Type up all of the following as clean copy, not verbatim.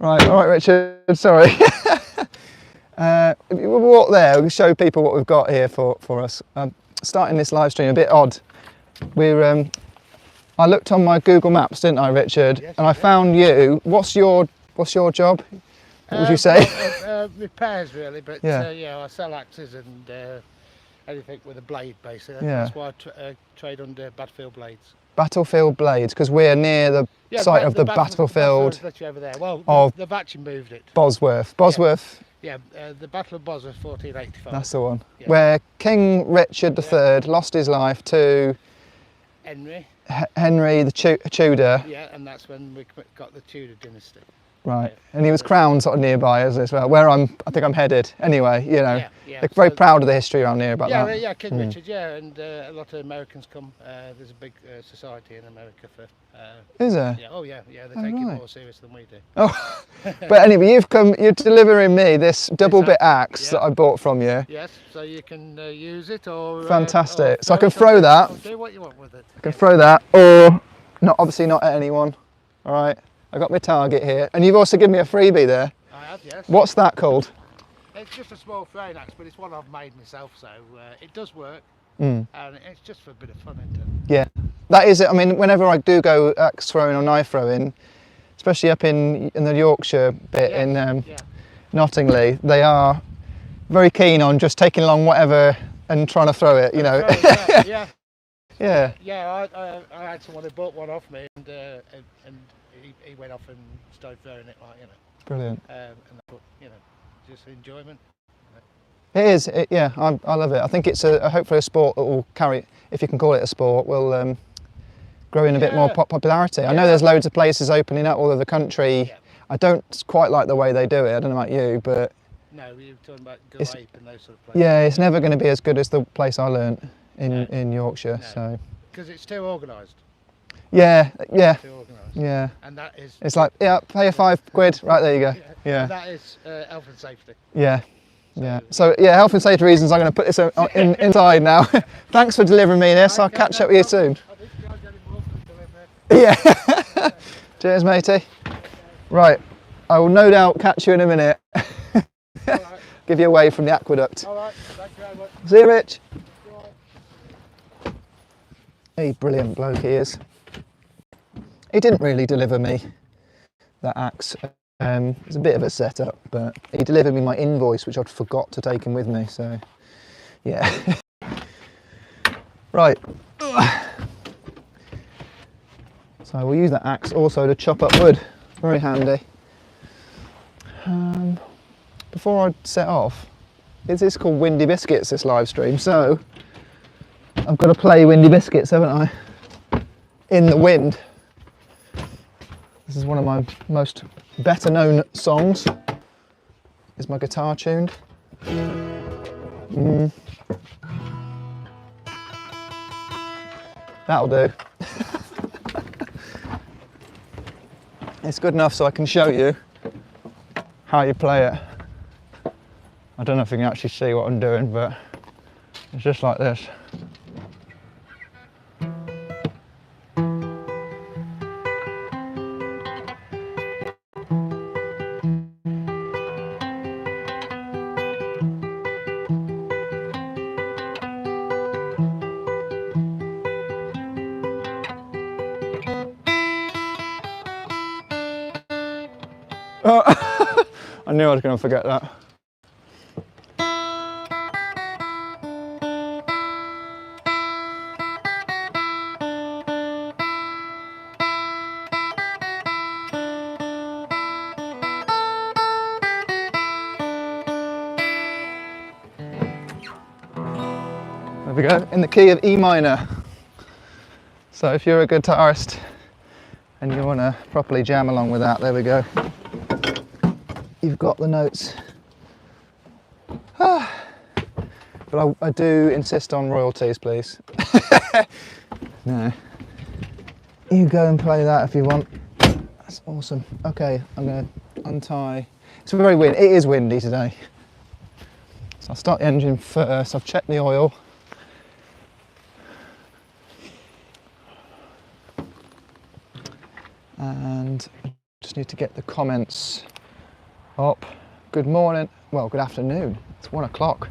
Right, all right, Richard, sorry. We'll walk there, we'll show people what we've got here for us. Starting this live stream a bit odd. I looked on my Google Maps, didn't I, Richard? Yes, and I found you. What's your job? What would you say? Well, repairs really, but Yeah. I sell axes and anything with a blade basically. Yeah. That's why I trade under Battlefield Blades. Battlefield Blades, because we're near the site of the battlefield literally over there. Well, of they've actually moved it. Bosworth. Bosworth. Yeah, the Battle of Bosworth, 1485. That's the one. Yeah. Where King Richard III lost his life to Henry the Tudor. Yeah, and that's when we got the Tudor dynasty. Right, and he was crowned sort of nearby as well, where I think I'm headed. Anyway, you know, they're very proud of the history around here about that. Yeah, King Richard, and a lot of Americans come. There's a big society in America for... Is there? Yeah, they take it more serious than we do. Oh, but anyway, you're delivering me this double bit axe that I bought from you. Yes, so you can use it or... Fantastic, so I can throw that. Or do what you want with it. I can throw that, or obviously not at anyone, all right? I got my target here, and you've also given me a freebie there. I have, yes. What's that called? It's just a small throwing axe, but it's one I've made myself, so it does work, and it's just for a bit of fun, isn't it? Yeah, that is it. I mean, whenever I do go axe throwing or knife throwing, especially up in the Yorkshire bit in Nottingley, they are very keen on just taking along whatever and trying to throw it, you know. Yeah, I had someone who bought one off me, and he went off and started throwing it, like, you know. Brilliant. And I thought, you know, just enjoyment. It is, I love it. I think it's hopefully a sport that will carry, if you can call it a sport, will grow in a bit more popularity. I know there's loads of places opening up all over the country. Yeah. I don't quite like the way they do it, I don't know about you, but... No, you're talking about Gulape and those sort of places. Yeah, it's never going to be as good as the place I learnt in Yorkshire, so... Because it's too organised. Yeah. Too organised. Yeah. And that is... It's like, pay your £5, right, there you go. Yeah. And that is health and safety. Yeah. So health and safety reasons, I'm going to put this inside now. Thanks for delivering me this. I'll catch up with you soon. Yeah. Cheers, matey. Right. I will no doubt catch you in a minute. Give you away from the aqueduct. All right. Thank you very much. See you, Rich. Hey, brilliant bloke he is. He didn't really deliver me that axe. It's a bit of a setup, but he delivered me my invoice, which I'd forgot to take him with me, so yeah. Right. So we'll use that axe also to chop up wood. Very handy. Before I set off, it's called Windy Biscuits, this live stream, so I've got to play Windy Biscuits, haven't I? In the wind. This is one of my most better known songs. Is my guitar tuned? That'll do. It's good enough so I can show you how you play it. I don't know if you can actually see what I'm doing, but it's just like this. I knew I was going to forget that. There we go, in the key of E minor. So if you're a guitarist and you want to properly jam along with that, there we go. You've got the notes. But I do insist on royalties, please. No. You go and play that if you want. That's awesome. Okay, I'm going to untie. It's very windy. It is windy today. So I'll start the engine first. I've checked the oil. And I just need to get the comments Up. Good morning. Well, good afternoon. It's 1 o'clock.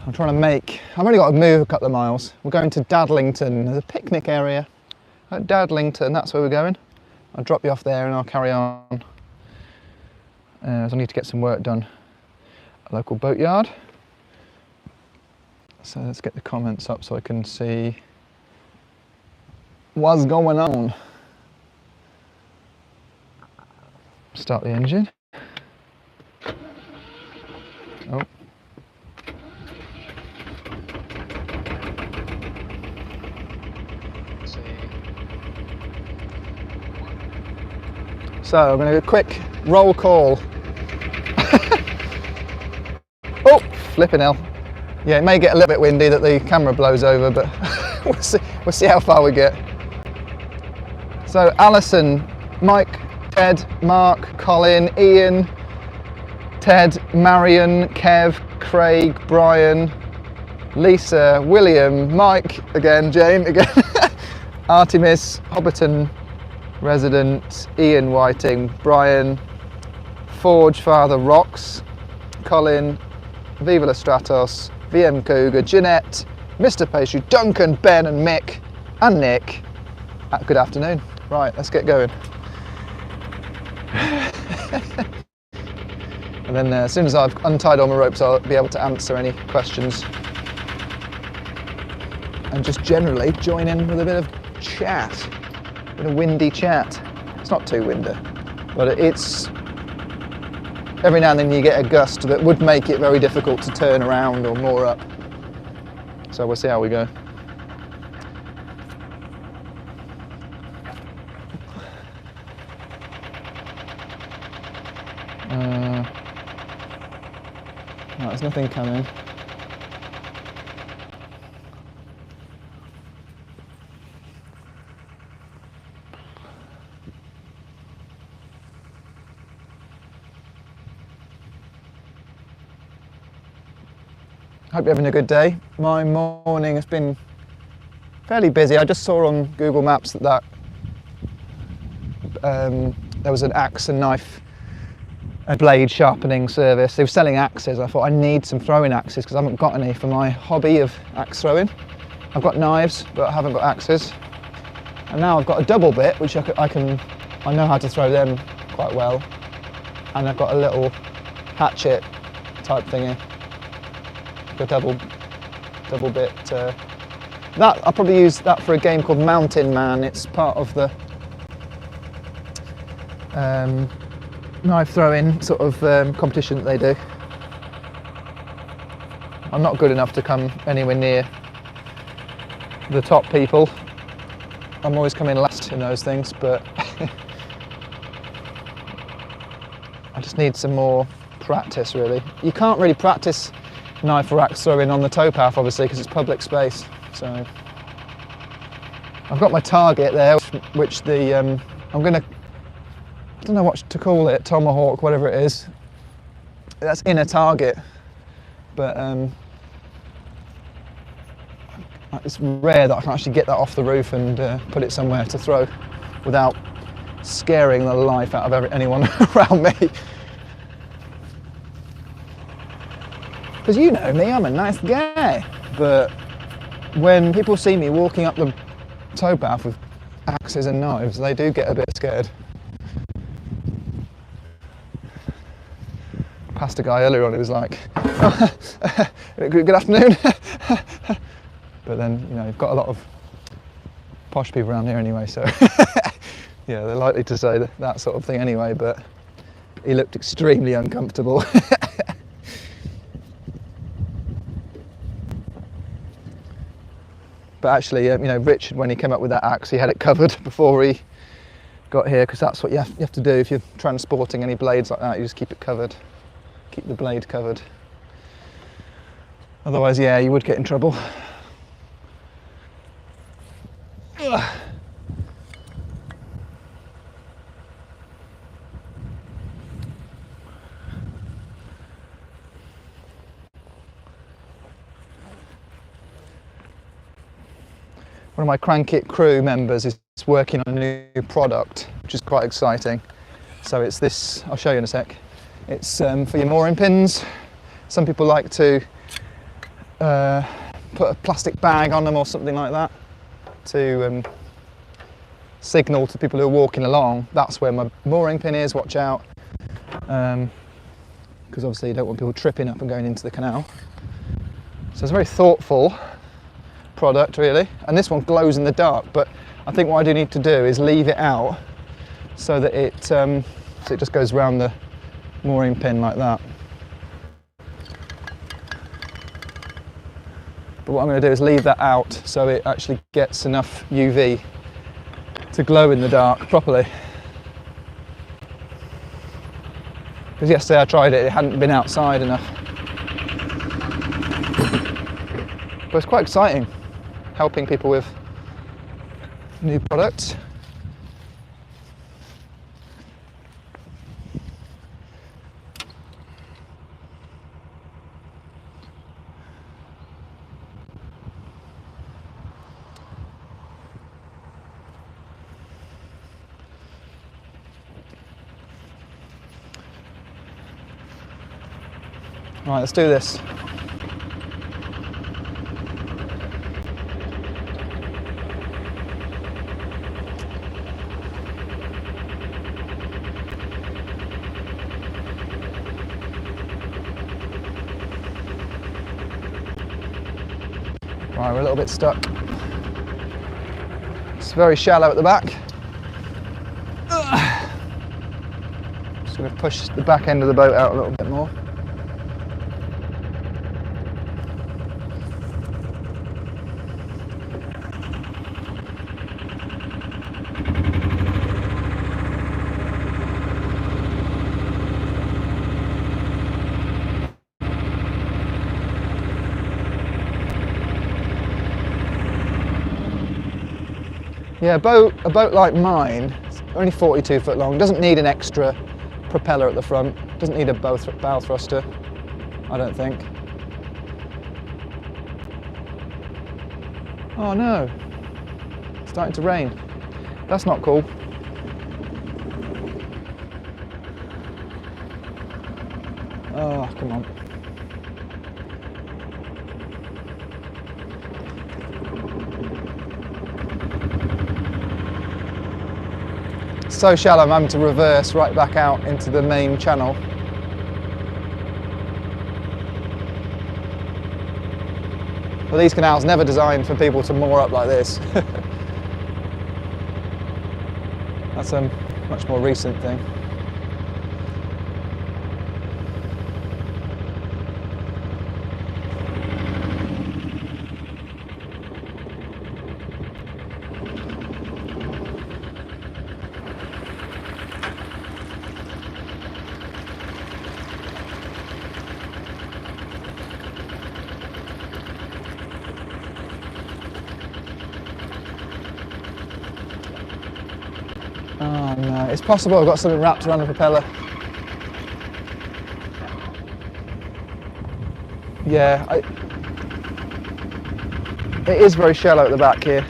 I've only got to move a couple of miles. We're going to Dadlington. There's a picnic area at Dadlington. That's where we're going. I'll drop you off there and I'll carry on. As I need to get some work done at a local boatyard. So let's get the comments up so I can see what's going on. Start the engine. Oh. Let's see. So I'm going to do a quick roll call. Oh, flipping hell. Yeah, it may get a little bit windy that the camera blows over, but we'll see how far we get. So Alison, Mike, Ted, Mark, Colin, Ian, Ted, Marion, Kev, Craig, Brian, Lisa, William, Mike, again, Jane, again, Artemis, Hobbiton resident, Ian Whiting, Brian, Forge Father Rocks, Colin, Viva La Stratos, VM Cougar, Jeanette, Mr. Pastry, Duncan, Ben and Mick, and Nick. Good afternoon. Right, let's get going. And then as soon as I've untied all my ropes, I'll be able to answer any questions. And just generally join in with a bit of chat. A bit of windy chat. It's not too windy, but it's... Every now and then you get a gust that would make it very difficult to turn around or moor up. So we'll see how we go. No, there's nothing coming. Hope you're having a good day. My morning has been fairly busy. I just saw on Google Maps that there was an axe and knife, a blade sharpening service. They were selling axes. I thought I need some throwing axes because I haven't got any for my hobby of axe throwing. I've got knives, but I haven't got axes. And now I've got a double bit, which I know how to throw them quite well. And I've got a little hatchet type thingy. A double bit. That I'll probably use that for a game called Mountain Man. It's part of the knife throwing sort of competition that they do. I'm not good enough to come anywhere near the top people. I'm always coming last in those things, but I just need some more practice really. You can't really practice knife or axe throwing on the towpath obviously because it's public space. So I've got my target there, which the I'm gonna, I don't know what to call it, tomahawk, whatever it is. That's in a target, but it's rare that I can actually get that off the roof and put it somewhere to throw without scaring the life out of anyone around me. Because you know me, I'm a nice guy, but when people see me walking up the towpath with axes and knives, they do get a bit scared. Passed a guy earlier on who was like, oh, good afternoon. But then, you know, you've got a lot of posh people around here anyway, so yeah, they're likely to say that sort of thing anyway, but he looked extremely uncomfortable. But actually, you know, Richard, when he came up with that axe, he had it covered before he got here, because that's what you have to do if you're transporting any blades like that. You just keep it covered, keep the blade covered. Otherwise, yeah, you would get in trouble. Ugh. One of my Crankit crew members is working on a new product, which is quite exciting. So it's this, I'll show you in a sec. It's for your mooring pins. Some people like to put a plastic bag on them or something like that to signal to people who are walking along, that's where my mooring pin is, watch out. Because obviously you don't want people tripping up and going into the canal. So it's a very thoughtful product really, and this one glows in the dark, but I think what I do need to do is leave it out so that it just goes around the mooring pin like that. But what I'm going to do is leave that out so it actually gets enough UV to glow in the dark properly. Because yesterday I tried it, it hadn't been outside enough. But it's quite exciting, helping people with new products. Right, let's do this. Right, we're a little bit stuck. It's very shallow at the back. Just going to push the back end of the boat out a little bit more. Yeah, a boat like mine, it's only 42 foot long, doesn't need an extra propeller at the front, doesn't need a bow thruster, I don't think. Oh no, it's starting to rain. That's not cool. Oh, come on. So shallow I'm having to reverse right back out into the main channel. Well, these canals never designed for people to moor up like this. That's a much more recent thing. Oh no, it's possible I've got something wrapped around the propeller. Yeah, it is very shallow at the back here.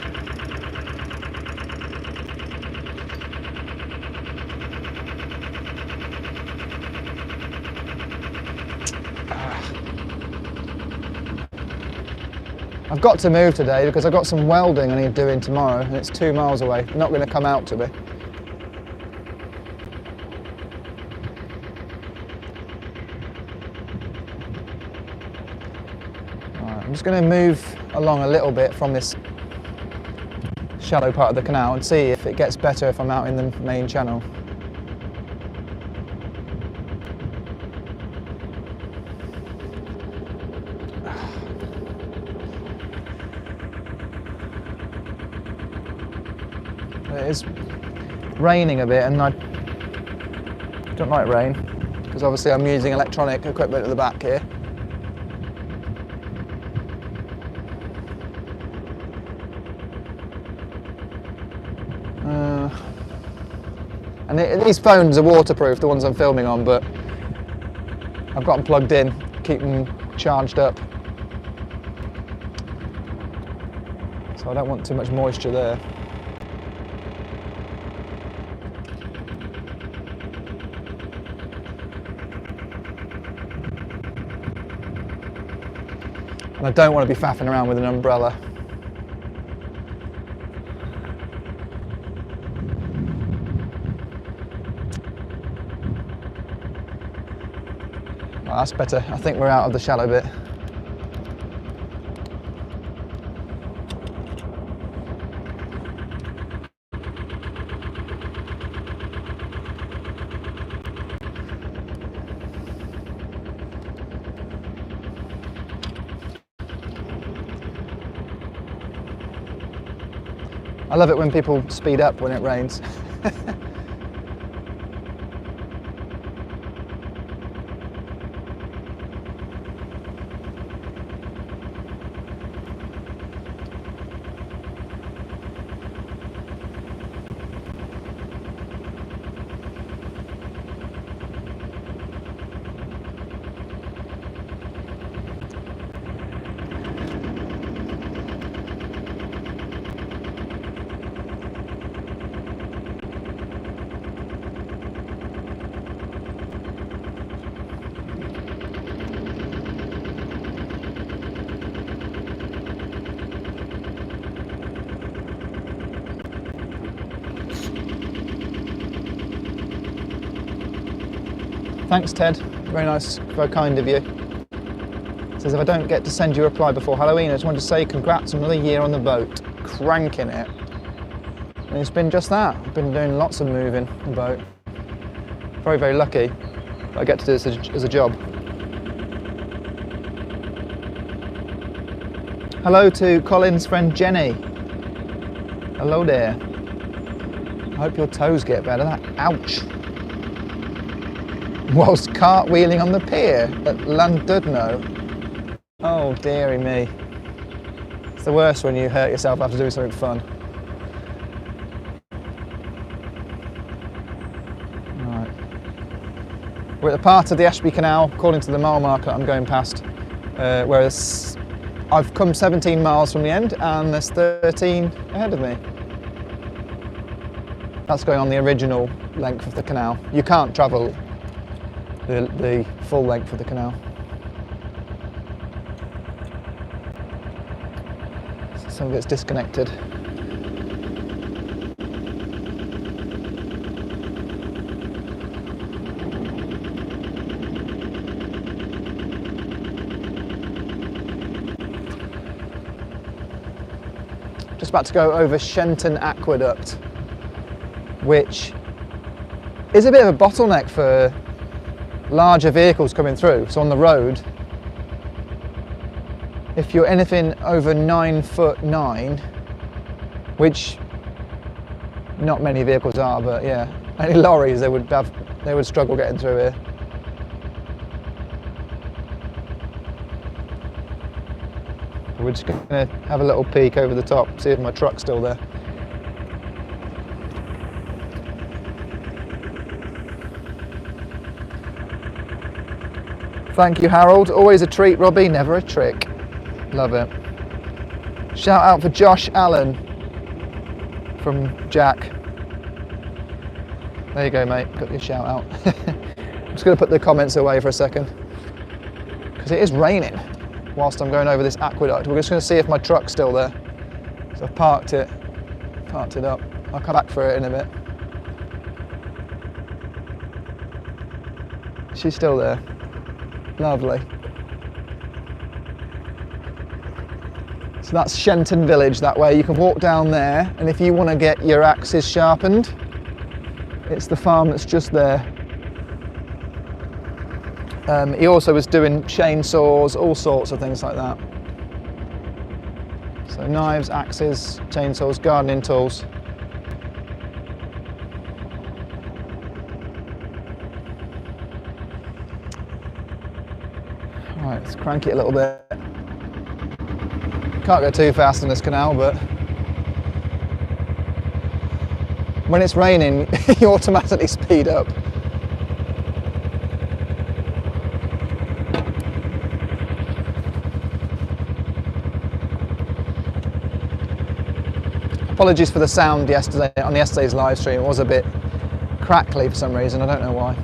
I've got to move today because I've got some welding I need doing tomorrow and it's 2 miles away. Not going to come out to me. I'm just going to move along a little bit from this shallow part of the canal and see if it gets better if I'm out in the main channel. It is raining a bit and I don't like rain because obviously I'm using electronic equipment at the back here. And these phones are waterproof, the ones I'm filming on, but I've got them plugged in, keep them charged up. So I don't want too much moisture there. And I don't want to be faffing around with an umbrella. Oh, that's better. I think we're out of the shallow bit. I love it when people speed up when it rains. Thanks, Ted. Very nice, very kind of you. Says, if I don't get to send you a reply before Halloween, I just wanted to say congrats on another year on the boat. Cranking it. And it's been just that. I've been doing lots of moving the boat. Very, very lucky that I get to do this as a job. Hello to Colin's friend Jenny. Hello there. I hope your toes get better. Ouch. Whilst cartwheeling on the pier at Llandudno. Oh dearie me. It's the worst when you hurt yourself after doing something fun. Right. We're at the part of the Ashby Canal, according to the mile marker I'm going past, whereas I've come 17 miles from the end and there's 13 ahead of me. That's going on the original length of the canal. You can't travel the full length of the canal. Some of it's disconnected. Just about to go over Shenton Aqueduct, which is a bit of a bottleneck for larger vehicles coming through. So on the road, if you're anything over 9'9", which not many vehicles are, but yeah, any lorries they would struggle getting through here. We're just going to have a little peek over the top, see if my truck's still there. Thank you, Harold. Always a treat, Robbie, never a trick. Love it. Shout out for Josh Allen from Jack. There you go, mate. Got your shout out. I'm just going to put the comments away for a second because it is raining whilst I'm going over this aqueduct. We're just going to see if my truck's still there. So I've parked it up. I'll come back for it in a bit. She's still there. Lovely. So that's Shenton Village that way. You can walk down there, and if you want to get your axes sharpened, it's the farm that's just there. He also was doing chainsaws, all sorts of things like that. So knives, axes, chainsaws, gardening tools. Right, let's crank it a little bit. Can't go too fast in this canal, but when it's raining, you automatically speed up. Apologies for the sound yesterday on yesterday's live stream. It was a bit crackly for some reason, I don't know why.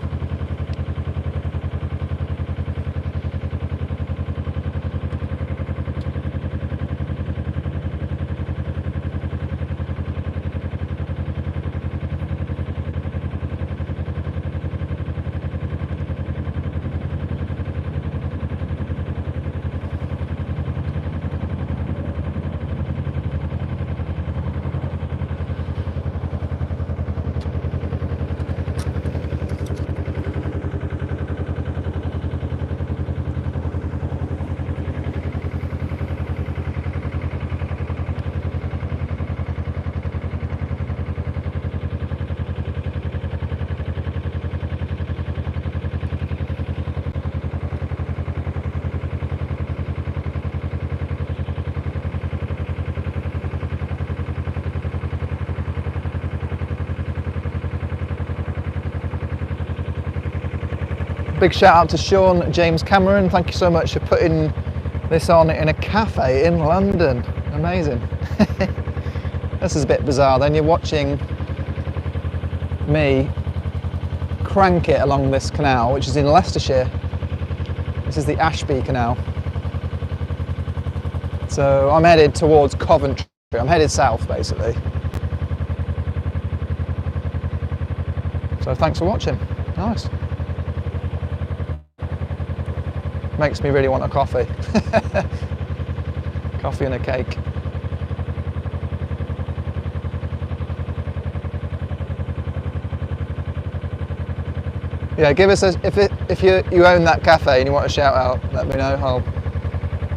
Big shout out to Sean James Cameron. Thank you so much for putting this on in a cafe in London. Amazing. This is a bit bizarre then. You're watching me crank it along this canal, which is in Leicestershire. This is the Ashby Canal. So I'm headed towards Coventry. I'm headed south basically. So thanks for watching. Nice. Makes me really want a coffee. Coffee and a cake. Yeah, give us a, if you own that cafe and you want a shout out, let me know. I'll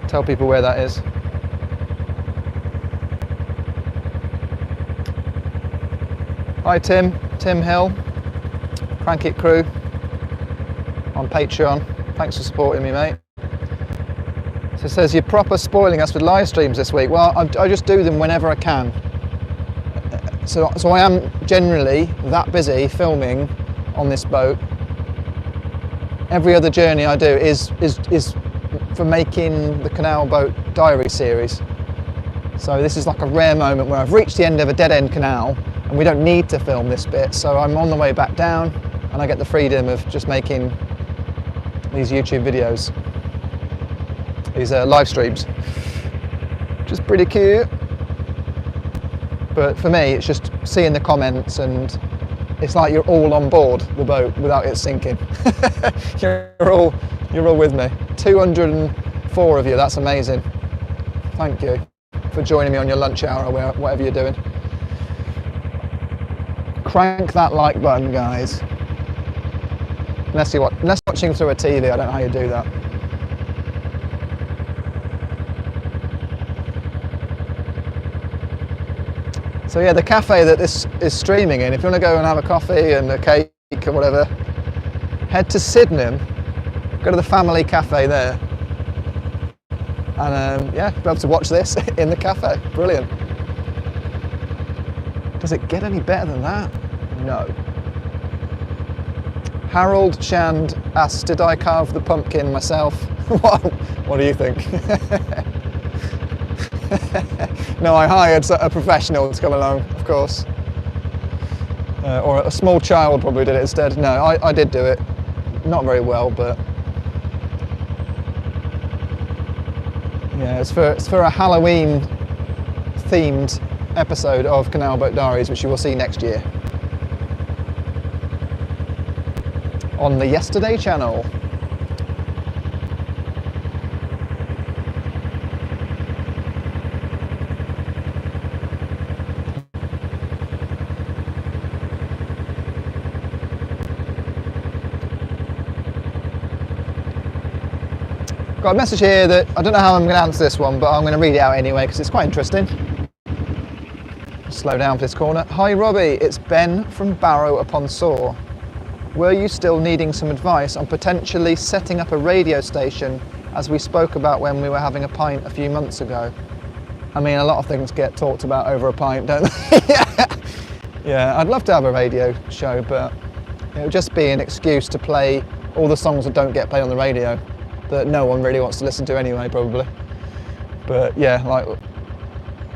tell people where that is. Hi Tim Hill, Crank It Crew on Patreon. Thanks for supporting me, mate. So it says you're proper spoiling us with live streams this week. Well, I just do them whenever I can. So I am generally that busy filming on this boat. Every other journey I do is for making the Canal Boat Diary series. So this is like a rare moment where I've reached the end of a dead-end canal and we don't need to film this bit. So I'm on the way back down and I get the freedom of just making these YouTube videos, these live streams, which is pretty cute. But for me, it's just seeing the comments and it's like you're all on board the boat without it sinking. You're all with me. 204 of you, that's amazing. Thank you for joining me on your lunch hour or whatever you're doing. Crank that like button, guys. Unless watching through a TV, I don't know how you do that. So yeah, the cafe that this is streaming in, if you want to go and have a coffee and a cake or whatever, head to Sydenham, go to the family cafe there, and yeah, be able to watch this in the cafe. Brilliant. Does it get any better than that? No. Harold Shand asks, did I carve the pumpkin myself? What do you think? No, I hired a professional to come along, of course. Or a small child probably did it instead. No, I did do it. Not very well, but yeah, it's for a Halloween themed episode of Canal Boat Diaries, which you will see next year on the Yesterday channel. Got a message here that I don't know how I'm going to answer this one, but I'm going to read it out anyway because it's quite interesting. Slow down for this corner. Hi Robbie, it's Ben from Barrow upon Soar. Were you still needing some advice on potentially setting up a radio station as we spoke about when we were having a pint a few months ago? I mean, a lot of things get talked about over a pint, don't they? Yeah, I'd love to have a radio show, but it would just be an excuse to play all the songs that don't get played on the radio, that no one really wants to listen to anyway, probably. But yeah, like,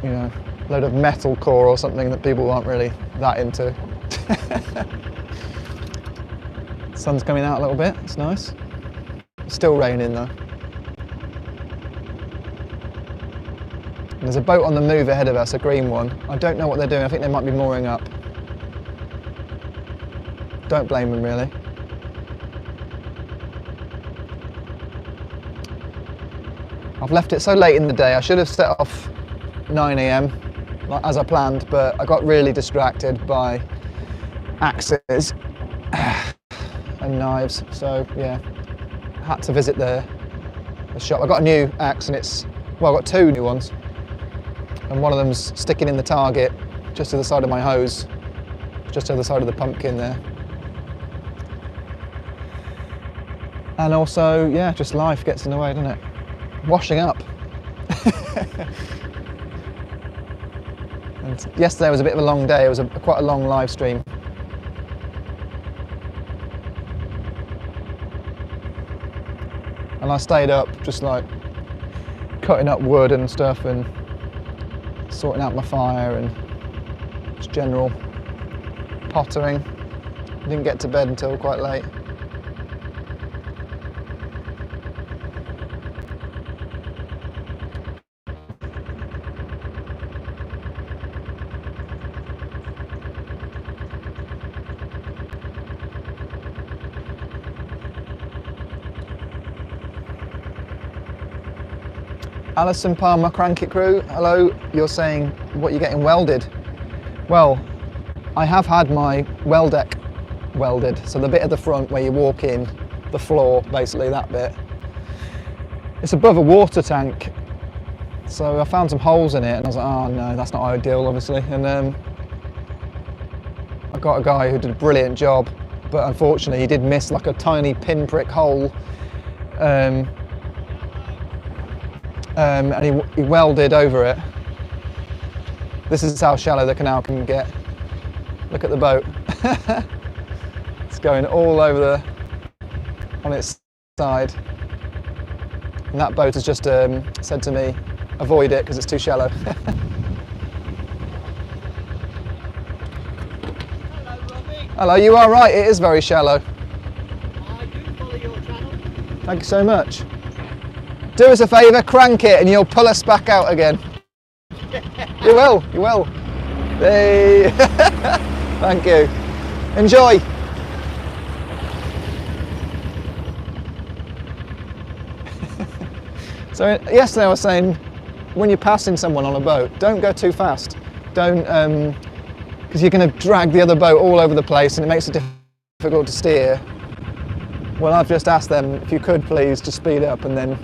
you know, a load of metalcore or something that people aren't really that into. Sun's coming out a little bit, it's nice. It's still raining though. There's a boat on the move ahead of us, a green one. I don't know what they're doing, I think they might be mooring up. Don't blame them really. I've left it so late in the day, I should have set off 9 AM as I planned, but I got really distracted by axes and knives, so yeah, had to visit the shop. I got a new axe and well, I got two new ones, and one of them's sticking in the target just to the side of my hose, just to the side of the pumpkin there. And also, yeah, just life gets in the way, doesn't it? Washing up. And yesterday was a bit of a long day, it was quite a long live stream. and I stayed up just like cutting up wood and stuff and sorting out my fire and just general pottering. Didn't get to bed until quite late. Alison Palmer, Crank It Crew, hello. You're saying what you're getting welded. Well, I have had my weld deck welded, so the bit at the front where you walk in, the floor, basically that bit. It's above a water tank, so I found some holes in it and I was like, oh no, that's not ideal obviously. And I got a guy who did a brilliant job, but unfortunately he did miss like a tiny pinprick hole. And he welded over it. This is how shallow the canal can get. Look at the boat. It's going all over on its side. And that boat has just said to me, avoid it because it's too shallow. Hello, Robbie. Hello, you are right, it is very shallow. I do follow your channel. Thank you so much. Do us a favour, crank it and you'll pull us back out again. You will, you will. Hey. Thank you. Enjoy. So yesterday I was saying, when you're passing someone on a boat, don't go too fast. Don't, because you're going to drag the other boat all over the place and it makes it difficult to steer. Well, I've just asked them if you could please just speed up and then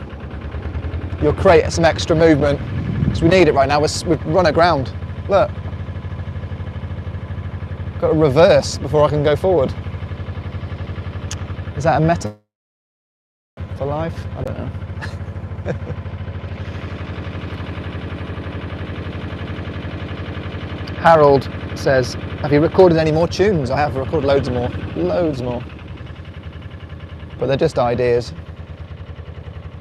you'll create some extra movement, because we need it right now. We've run aground. Look. Got to reverse before I can go forward. Is that a metaphor for life? I don't know. Harold says, have you recorded any more tunes? I have recorded loads more. Loads more. But they're just ideas.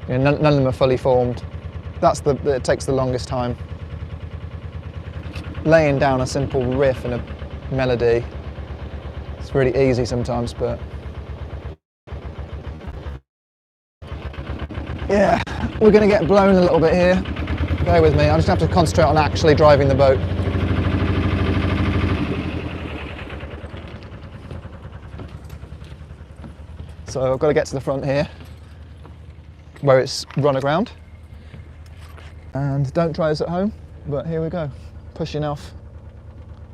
You know, none of them are fully formed. It takes the longest time. Laying down a simple riff and a melody, it's really easy sometimes, but yeah, we're going to get blown a little bit here. Bear with me, I just have to concentrate on actually driving the boat. So I've got to get to the front here, where it's run aground. And don't try this at home, but here we go. Pushing off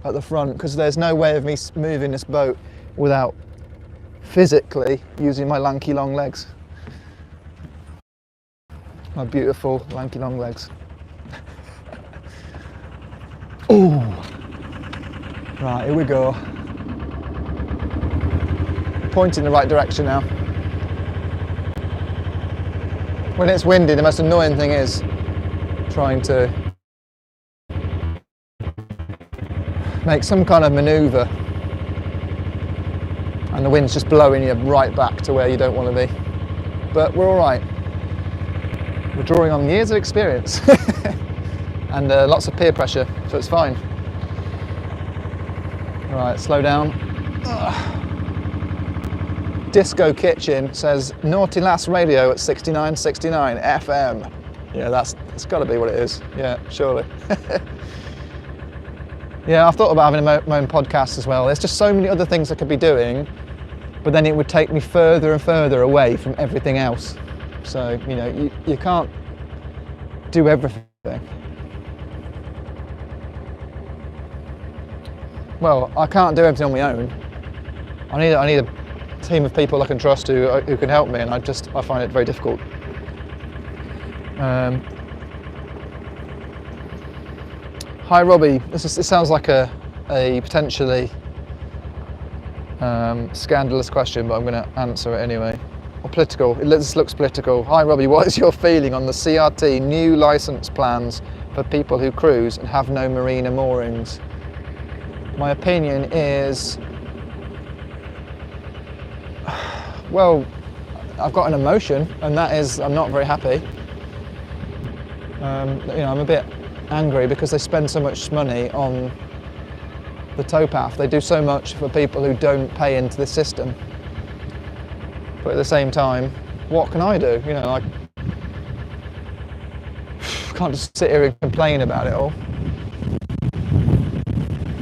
at the front, because there's no way of me moving this boat without physically using my lanky long legs. My beautiful lanky long legs. Ooh. Right, here we go. Pointing the right direction now. When it's windy, the most annoying thing is trying to make some kind of manoeuvre and the wind's just blowing you right back to where you don't want to be. But we're all right. We're drawing on years of experience and lots of peer pressure, so it's fine. Right, slow down. Ugh. Disco Kitchen says Naughty Lass Radio at 6969 FM. Yeah, it's got to be what it is. Yeah, surely. Yeah, I've thought about having my own podcast as well. There's just so many other things I could be doing, but then it would take me further and further away from everything else. So, you know, you can't do everything. Well, I can't do everything on my own. I need a team of people I can trust who can help me, and I find it very difficult. Hi Robbie, this sounds like a potentially scandalous question, but I'm going to answer it anyway. Or political, this looks political. Hi Robbie, what is your feeling on the CRT new licence plans for people who cruise and have no marina moorings? My opinion is, well, I've got an emotion, and that is I'm not very happy. You know, I'm a bit angry because they spend so much money on the towpath. They do so much for people who don't pay into the system. But at the same time, what can I do? You know, like, I can't just sit here and complain about it all.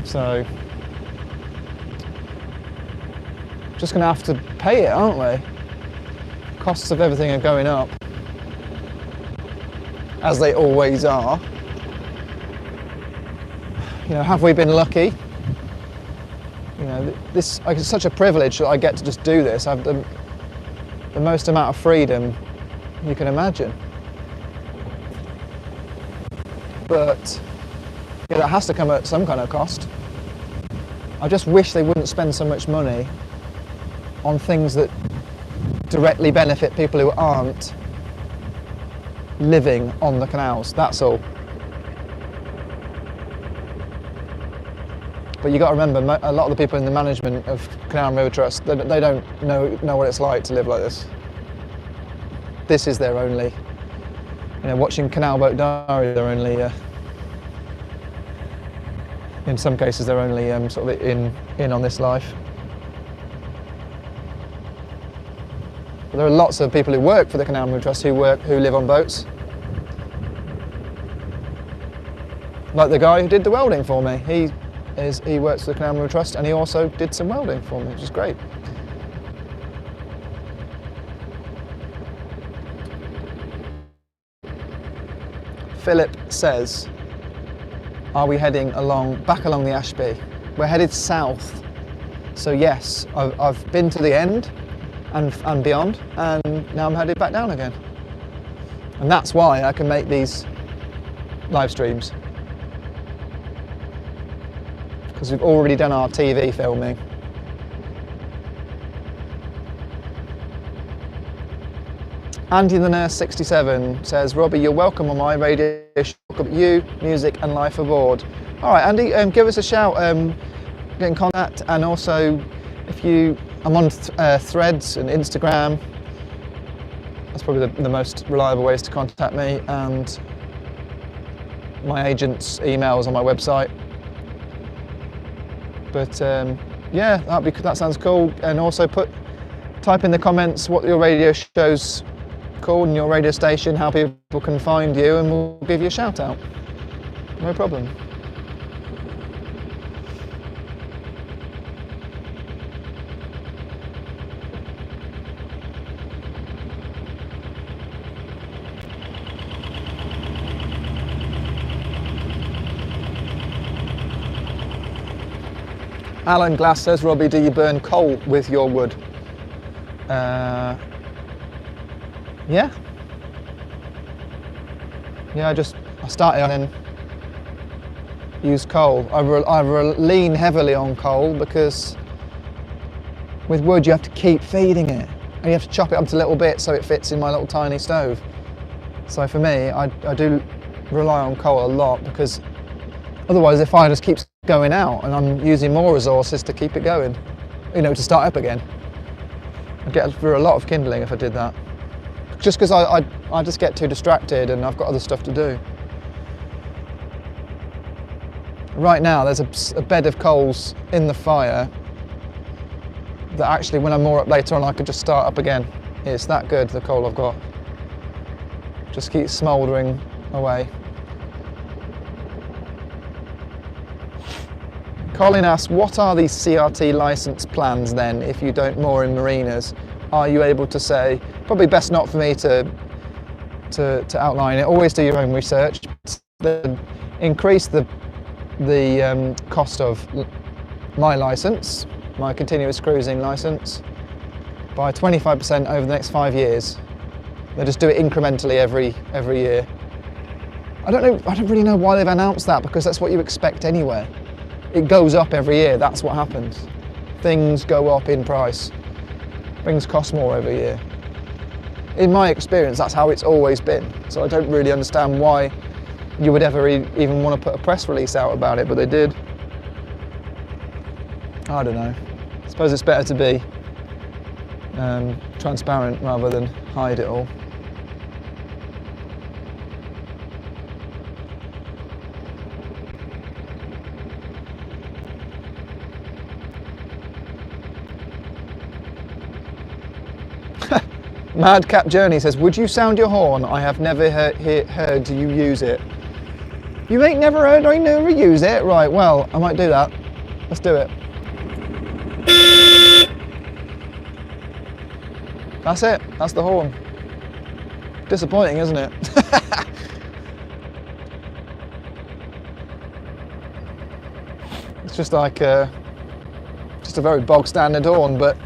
So, just going to have to pay it, aren't we? Costs of everything are going up, as they always are. You know, have we been lucky? You know, this it's such a privilege that I get to just do this. I've the most amount of freedom you can imagine. But yeah, that has to come at some kind of cost. I just wish they wouldn't spend so much money on things that directly benefit people who aren't living on the canals, that's all. But you got to remember, a lot of the people in the management of Canal and River Trust, they don't know what it's like to live like this. This is their only, you know, watching Canal Boat Diary, they're only, in some cases they're only sort of in on this life. But there are lots of people who work for the Canal and River Trust who live on boats. Like the guy who did the welding for me. He works for the Canal and River Trust, and he also did some welding for me, which is great. Philip says, are we heading back along the Ashby? We're headed south. So yes, I've been to the end and beyond, and now I'm headed back down again. And that's why I can make these live streams. Because we've already done our TV filming. Andy the Nurse 67 says, Robbie, you're welcome on my radio show. You, music and life aboard. All right, Andy, give us a shout, get in contact, and also I'm on Threads and Instagram. That's probably the most reliable ways to contact me, and my agent's email is on my website. But yeah, that sounds cool. And also type in the comments what your radio show's called and your radio station, how people can find you, and we'll give you a shout out. No problem. Alan Glass says, Robbie, do you burn coal with your wood? Yeah. Yeah, I started and then use coal. I lean heavily on coal because with wood you have to keep feeding it. And you have to chop it up into little bits so it fits in my little tiny stove. So for me, I do rely on coal a lot, because otherwise the fire just keeps going out and I'm using more resources to keep it going, you know, to start up again. I'd get through a lot of kindling if I did that. Just because I just get too distracted and I've got other stuff to do. Right now there's a bed of coals in the fire that actually when I'm more up later on I could just start up again. It's that good, the coal I've got. Just keeps smouldering away. Colin asks, what are these CRT licence plans then if you don't moor in marinas? Are you able to say? Probably best not for me to outline it. Always do your own research. Increase the cost of my licence, my continuous cruising licence, by 25% over the next 5 years. They just do it incrementally every year. I don't really know why they've announced that, because that's what you expect anyway. It goes up every year, that's what happens. Things go up in price. Things cost more every year. In my experience, that's how it's always been. So I don't really understand why you would ever even want to put a press release out about it, but they did. I don't know. I suppose it's better to be transparent rather than hide it all. Madcap Journey says, would you sound your horn? I have never heard you use it. You ain't never heard I never use it? Right, well, I might do that. Let's do it. That's it, that's the horn. Disappointing, isn't it? It's just like just a very bog standard horn, but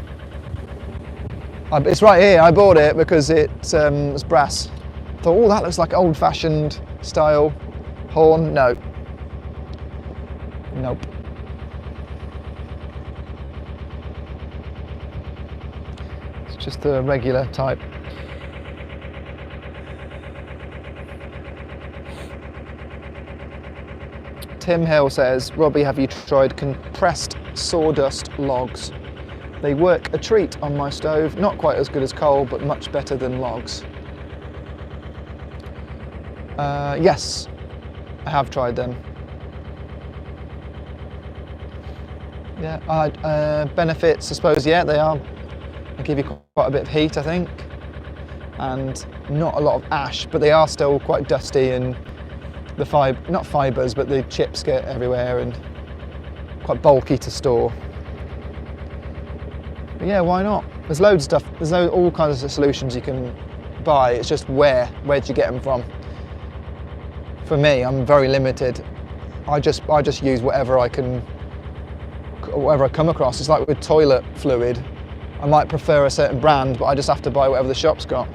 it's right here. I bought it because it was brass. Thought, oh, that looks like old-fashioned style horn. No. Nope. It's just the regular type. Tim Hill says, Robbie, have you tried compressed sawdust logs? They work a treat on my stove, not quite as good as coal, but much better than logs. Yes, I have tried them. Yeah, benefits, I suppose, yeah, they are. They give you quite a bit of heat, I think, and not a lot of ash, but they are still quite dusty, and the not fibres, but the chips get everywhere and quite bulky to store. But yeah, why not? There's loads of stuff. There's all kinds of solutions you can buy. It's just where'd you get them from? For me, I'm very limited. I just use whatever I come across. It's like with toilet fluid. I might prefer a certain brand, but I just have to buy whatever the shop's got.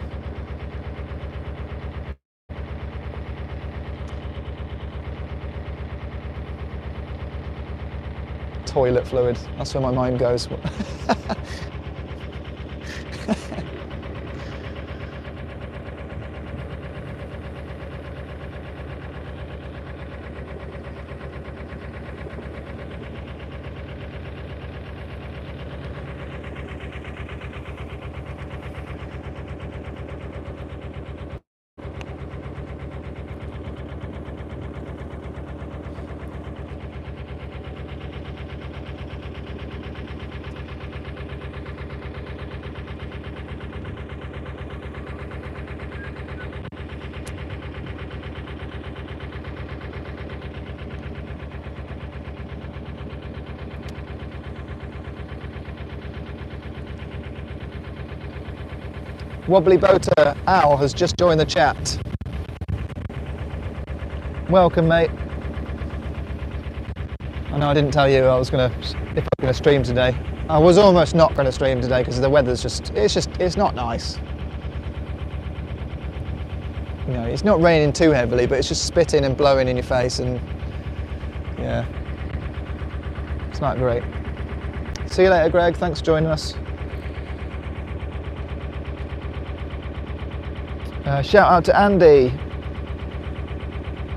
Toilet fluid, that's where my mind goes. Wobbly Boater Al has just joined the chat. Welcome, mate. I know I didn't tell you if I was gonna stream today. I was almost not gonna stream today because the weather's it's not nice. You know, it's not raining too heavily, but it's just spitting and blowing in your face, and yeah, it's not great. See you later, Greg. Thanks for joining us. Shout out to Andy.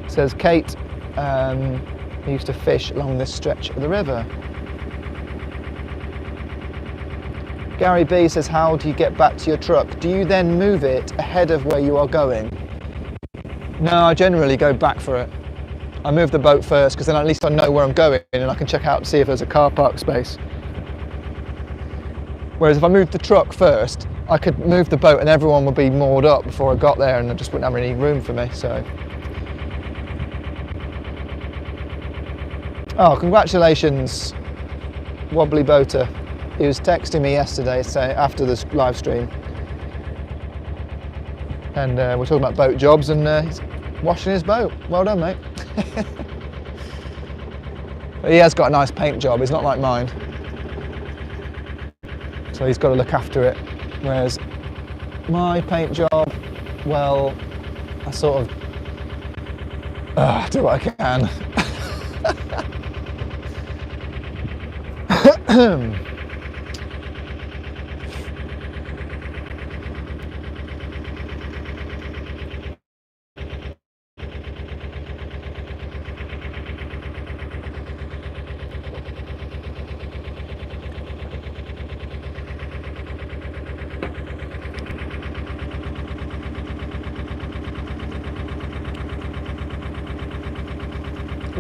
Says Kate used to fish along this stretch of the river. Gary B says, how do you get back to your truck? Do you then move it ahead of where you are going? No, I generally go back for it. I move the boat first because then at least I know where I'm going and I can check out and see if there's a car park space. Whereas if I moved the truck first, I could move the boat and everyone would be moored up before I got there and I just wouldn't have any room for me, so. Oh, congratulations, Wobbly Boater. He was texting me yesterday after this live stream. And we're talking about boat jobs and he's washing his boat. Well done, mate. But he has got a nice paint job, it's not like mine. So he's got to look after it. Whereas my paint job, well, I sort of do what I can.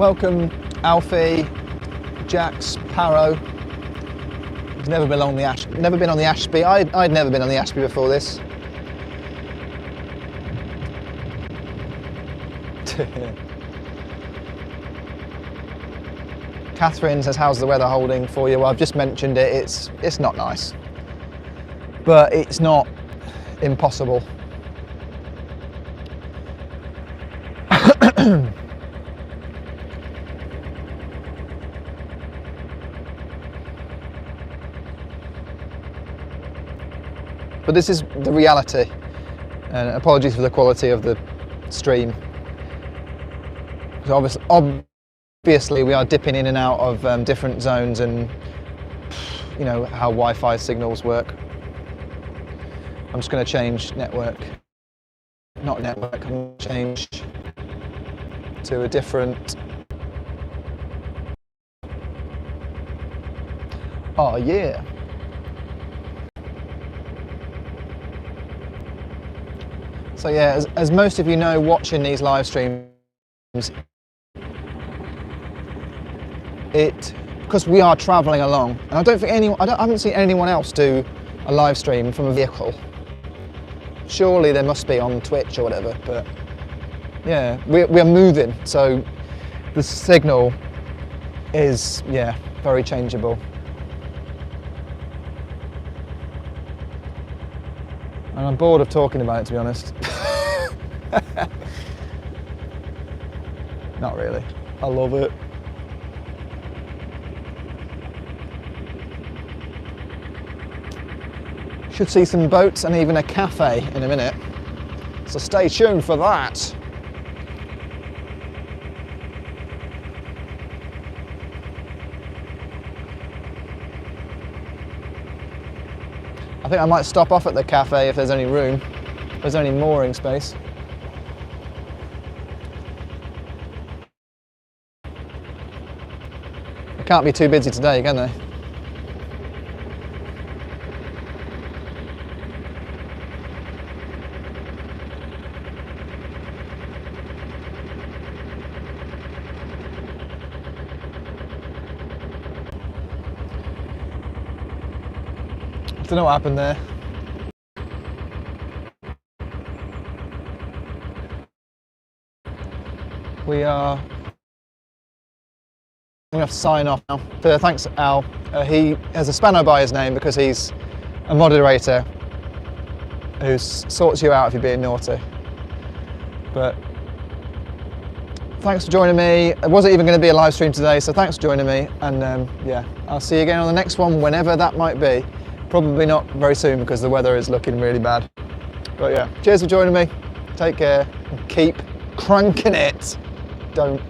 Welcome Alfie, Jax, Paro. He's never been on the Ashby. I'd never been on the Ashby before this. Catherine says, how's the weather holding for you? Well, I've just mentioned it, it's not nice. But it's not impossible. But this is the reality, and apologies for the quality of the stream. So obviously we are dipping in and out of different zones, and you know how Wi-Fi signals work. I'm just going to change network. Not network, I'm going to change to a different... Oh yeah. So yeah, as most of you know watching these live streams, because we are travelling along, and I don't think I haven't seen anyone else do a live stream from a vehicle. Surely there must be on Twitch or whatever, but yeah, we're moving, so the signal is, yeah, very changeable. And I'm bored of talking about it, to be honest. Not really. I love it. Should see some boats and even a cafe in a minute. So stay tuned for that. I think I might stop off at the cafe if there's any room. If there's any mooring space. They can't be too busy today, can they? I don't know what happened there. We are going to have to sign off now. Thanks, Al. He has a spanner by his name because he's a moderator who sorts you out if you're being naughty. But thanks for joining me. It wasn't even going to be a live stream today, so thanks for joining me. And yeah, I'll see you again on the next one, whenever that might be. Probably not very soon because the weather is looking really bad. But yeah, cheers for joining me. Take care and keep cranking it. Don't.